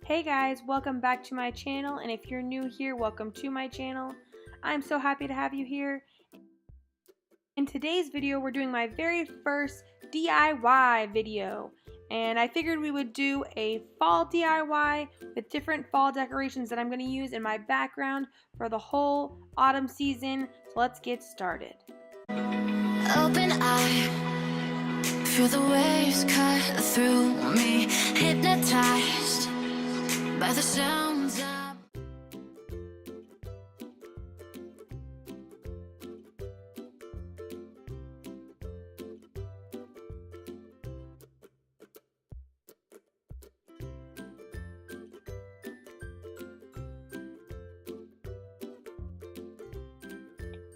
Hey guys, welcome back to my channel, and if you're new here, welcome to my channel. I'm so happy to have you here. In today's video, we're doing my very first DIY video, and I figured we would do a fall DIY with different fall decorations that I'm going to use in my background for the whole autumn season. So let's get started. Open eye, feel the waves cut through me, hypnotized by the sounds of...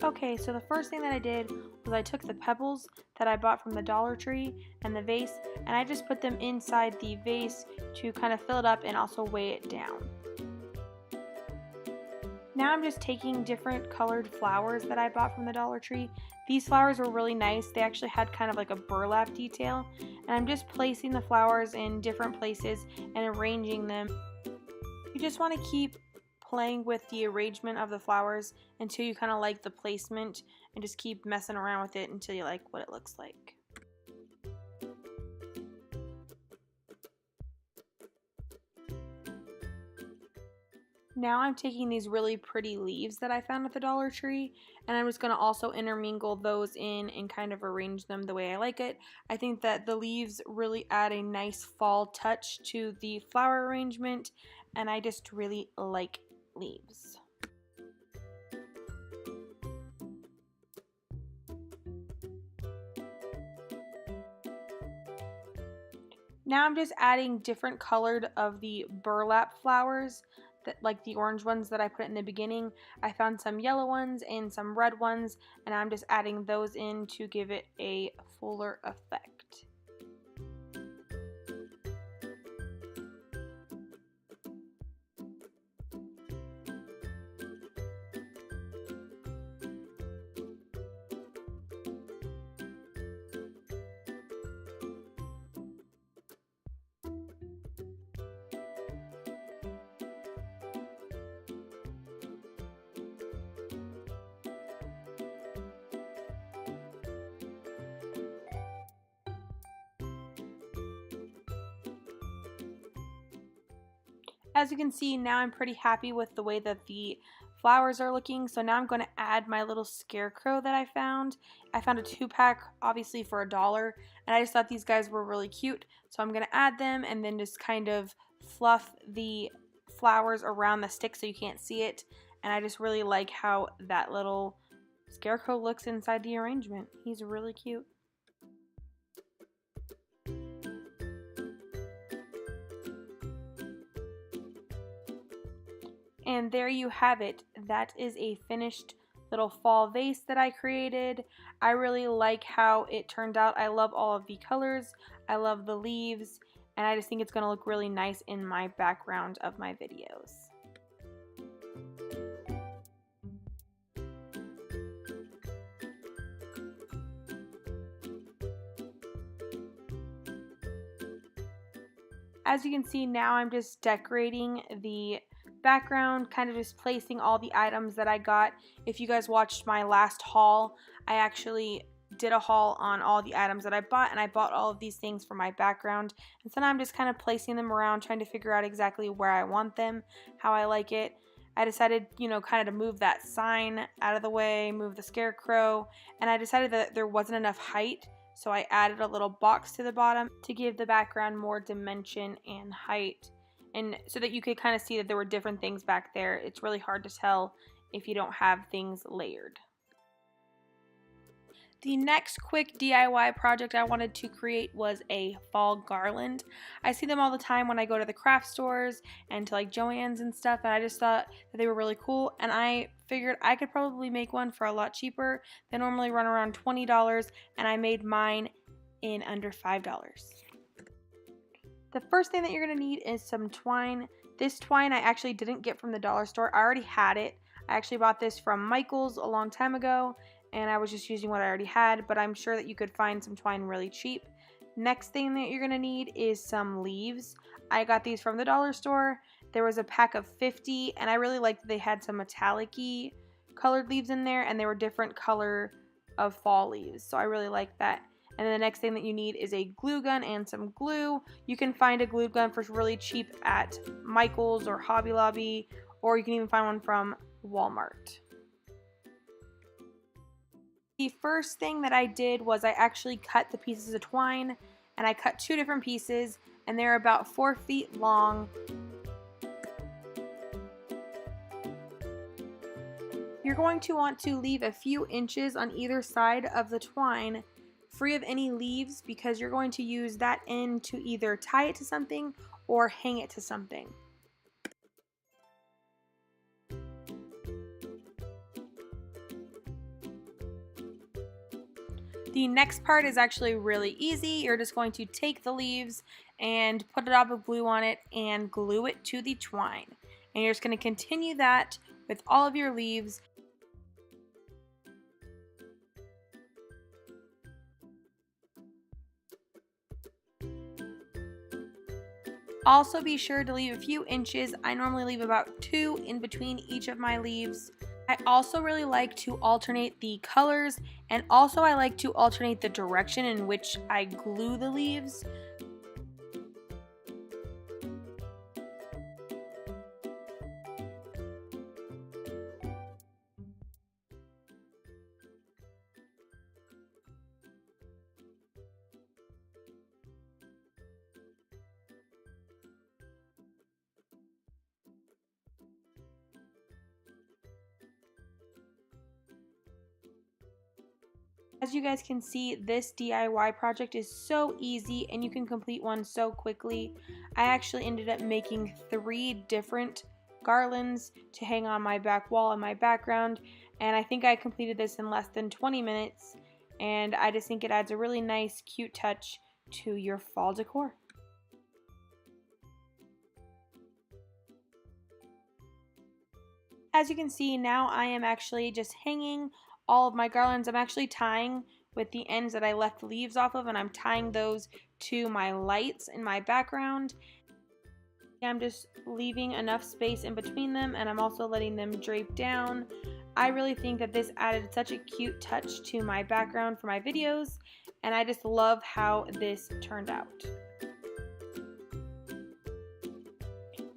Okay, so the first thing that I did was I took the pebbles that I bought from the Dollar Tree and the vase, and I just put them inside the vase to kind of fill it up and also weigh it down. Now I'm just taking different colored flowers that I bought from the Dollar Tree. These flowers were really nice. They actually had kind of like a burlap detail, and I'm just placing the flowers in different places and arranging them. You just want to keep playing with the arrangement of the flowers until you kind of like the placement, and just keep messing around with it until you like what it looks like. Now I'm taking these really pretty leaves that I found at the Dollar Tree, and I'm just going to also intermingle those in and kind of arrange them the way I like it. I think that the leaves really add a nice fall touch to the flower arrangement, and I just really like leaves. Now I'm just adding different colored of the burlap flowers, that, like the orange ones that I put in the beginning. I found some yellow ones and some red ones, and I'm just adding those in to give it a fuller effect. As you can see, now I'm pretty happy with the way that the flowers are looking. So now I'm going to add my little scarecrow that I found. I found a 2-pack, obviously for $1, and I just thought these guys were really cute. So I'm going to add them and then just kind of fluff the flowers around the stick so you can't see it. And I just really like how that little scarecrow looks inside the arrangement. He's really cute. And there you have it. That is a finished little fall vase that I created. I really like how it turned out. I love all of the colors. I love the leaves. And I just think it's going to look really nice in my background of my videos. As you can see, now I'm just decorating the background, kind of just placing all the items that I got. If you guys watched my last haul, I actually did a haul on all the items that I bought, and I bought all of these things for my background. And so now I'm just kind of placing them around, trying to figure out exactly where I want them, how I like it. I decided, kind of to move that sign out of the way, move the scarecrow, and I decided that there wasn't enough height, so I added a little box to the bottom to give the background more dimension and height. And so that you could kind of see that there were different things back there. It's really hard to tell if you don't have things layered. The next quick DIY project I wanted to create was a fall garland. I see them all the time when I go to the craft stores and to like Joann's and stuff, and I just thought that they were really cool, and I figured I could probably make one for a lot cheaper. They normally run around $20, and I made mine in under $5. The first thing that you're going to need is some twine. This twine I actually didn't get from the dollar store. I already had it. I actually bought this from Michael's a long time ago, and I was just using what I already had, but I'm sure that you could find some twine really cheap. Next thing that you're going to need is some leaves. I got these from the dollar store. There was a pack of 50, and I really liked that they had some metallic-y colored leaves in there, and they were different color of fall leaves, so I really like that. And then the next thing that you need is a glue gun and some glue. You can find a glue gun for really cheap at Michael's or Hobby Lobby, or you can even find one from Walmart. The first thing that I did was I actually cut the pieces of twine, and I cut 2 different pieces, and they're about 4 feet long. You're going to want to leave a few inches on either side of the twine free of any leaves, because you're going to use that end to either tie it to something or hang it to something. The next part is actually really easy. You're just going to take the leaves and put a dab of glue on it and glue it to the twine. And you're just going to continue that with all of your leaves. Also be sure to leave a few inches. I normally leave about 2 in between each of my leaves. I also really like to alternate the colors, and also I like to alternate the direction in which I glue the leaves. As you guys can see, this DIY project is so easy and you can complete one so quickly. I actually ended up making 3 different garlands to hang on my back wall and my background, and I think I completed this in less than 20 minutes, and I just think it adds a really nice, cute touch to your fall decor. As you can see, now I am actually just hanging all of my garlands. I'm actually tying with the ends that I left leaves off of, and I'm tying those to my lights in my background. I'm just leaving enough space in between them, and I'm also letting them drape down. I really think that this added such a cute touch to my background for my videos, and I just love how this turned out.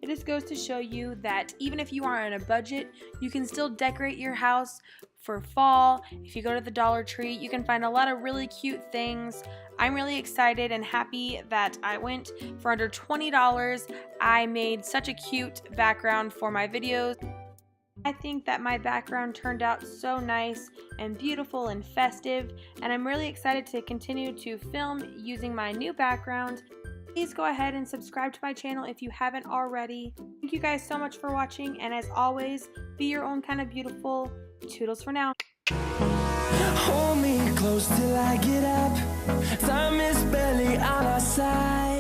It just goes to show you that even if you are on a budget, you can still decorate your house for fall. If you go to the Dollar Tree, you can find a lot of really cute things. I'm really excited and happy that I went for under $20. I made such a cute background for my videos. I think that my background turned out so nice and beautiful and festive, and I'm really excited to continue to film using my new background. Please go ahead and subscribe to my channel if you haven't already. Thank you guys so much for watching, and as always, be your own kind of beautiful. Toodles for now. Hold me close till I get up. Time is barely on our side.